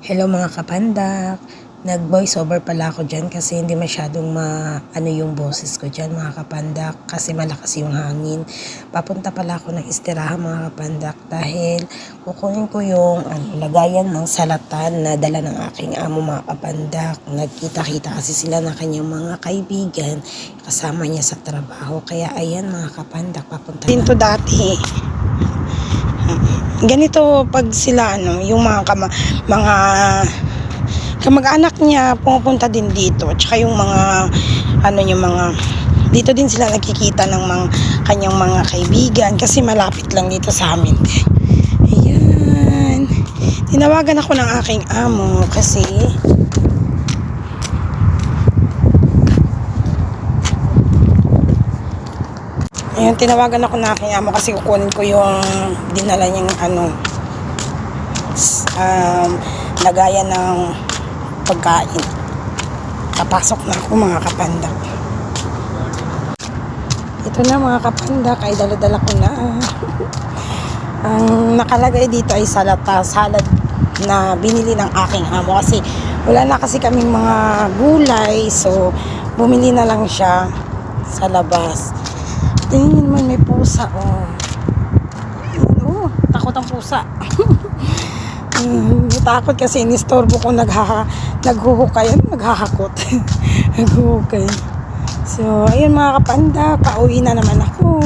Hello mga kapandak, nag-voice over pala ako dyan kasi hindi masyadong yung boses ko dyan mga kapandak kasi malakas yung hangin. Papunta pala ako ng istirahan mga kapandak dahil kukunin ko yung lagayan ng salatan na dala ng aking amo mga kapandak. Nagkita-kita kasi sila ng kanyang mga kaibigan kasama niya sa trabaho. Kaya ayan mga kapandak, papunta na. Dito dati. Ganito pag sila yung mga kamag-anak niya pumupunta din dito, tsaka yung mga yung mga dito din sila nagkikita ng mga kanyang mga kaibigan kasi malapit lang dito sa amin. Ayan, tinawagan ako ng aking amo kasi ayan, tinawagan ako ng aking amo kasi kukunin ko yung dinala niyang lagayan ng pagkain. Papasok na ako mga kapandak. Ito na mga kapandak, ay dala-dala ko na. Ang nakalagay dito ay salad na binili ng aking amo kasi wala na kasi kaming mga gulay, so bumili na lang siya sa labas. Tingin naman may pusa, takot ang pusa. Takot kasi inistorbo ko naghuhukay, naghahakot. Naghuhukay. So, ayun mga kapanda, pauwi na naman ako.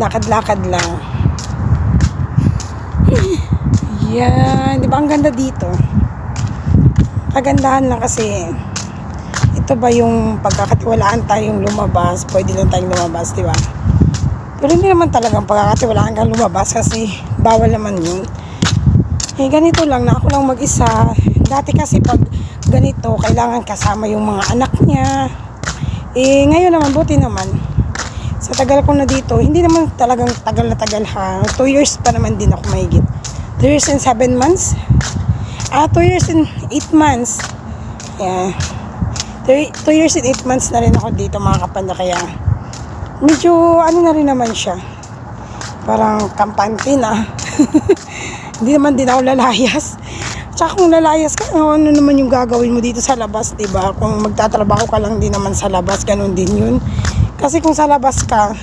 Lakad-lakad lang. Yan, di ba ang ganda dito? Kagandahan lang kasi ito ba yung pagkakatiwalaan tayong lumabas, pwede lang tayong lumabas, di ba? Pero hindi naman talagang pagkakatiwalaan kang lumabas kasi bawal naman yun. Eh, ganito lang na ako lang mag-isa. Dati kasi pag ganito, kailangan kasama yung mga anak niya. Eh, ngayon naman, buti naman. Sa tagal ko na dito, hindi naman talagang tagal na tagal ha. 2 years pa naman din ako mahigit. 2 years and 7 months? 2 years and 8 months. Yeah. 2 years and 8 months na rin ako dito mga kapanda, kaya medyo na rin naman siya. Parang kampante na. Hindi naman din ako lalayas. Tsaka kung lalayas ka, ano naman yung gagawin mo dito sa labas, diba? Kung magtatrabaho ka lang din naman sa labas, ganun din yun. Kasi kung sa labas ka,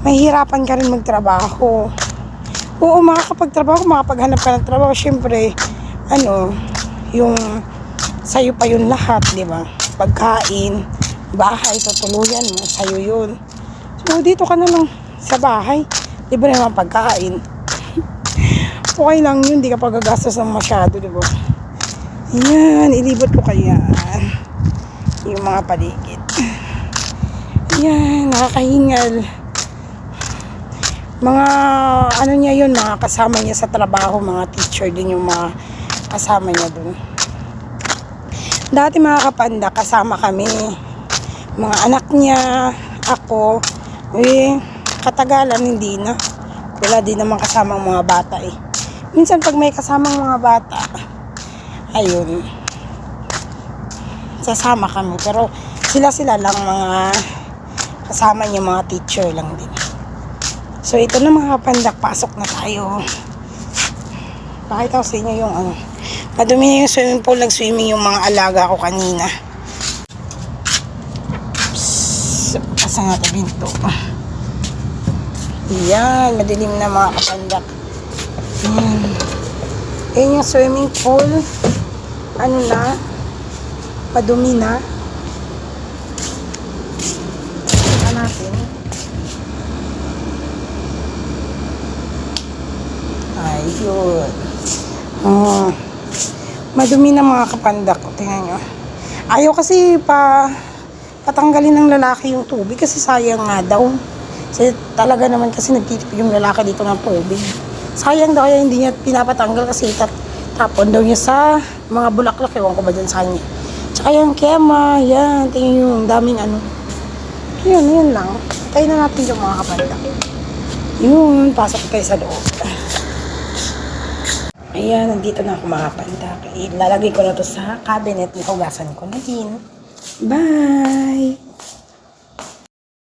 mahihirapan ka rin magtrabaho. Oo, makakapagtrabaho, makapaghanap ka ng trabaho. Siyempre, yung sa'yo pa yun lahat, diba? Pagkain, bahay, tutuluyan mo, sa'yo yun. So, dito ka na lang sa bahay. Libre naman pagkain. Okay lang yun, di ka pagagastos ng masyado, diba? Ayan, ilibot ko kaya yung mga paligid. Ayan, nakakahingal. Mga niya yun, mga kasama niya sa trabaho, mga teacher din yung mga kasama niya dun. Dati mga kapanda, kasama kami. Mga anak niya, ako, katagalan hindi na. Wala din naman kasamang mga bata eh. Minsan pag may kasamang mga bata, ayun, sasama kami. Pero sila lang mga kasama niya, mga teacher lang din. So ito na mga kapandak, pasok na tayo. Pakita ko sa inyo yung madumi na yung swimming pool, nag-swimming yung mga alaga ko kanina. Asa nga ito binto. Yan, madilim na mga kapandak. Ayan yung swimming pool. Padumi na. Ito natin. Ayun. Madumi na mga kapandak. Tingnan nyo. Ayaw kasi patanggalin ng lalaki yung tubig kasi sayang nga daw. Kasi talaga naman kasi nagtitipid yung lalaki dito ng tubig. Sayang daw kaya hindi niya pinapatanggal kasi tapon daw niya sa mga bulaklak. Ewan ko ba dyan sa kanya. Tsaka yung kema, yan. Tingnan yung daming Yun lang. Tayo na natin yung mga kapandak. Yun, pasok tayo sa loob. Ayan, nandito na ako mga kapandak. Ilalagay ko na to sa cabinet. Hugasan ko na din. Bye!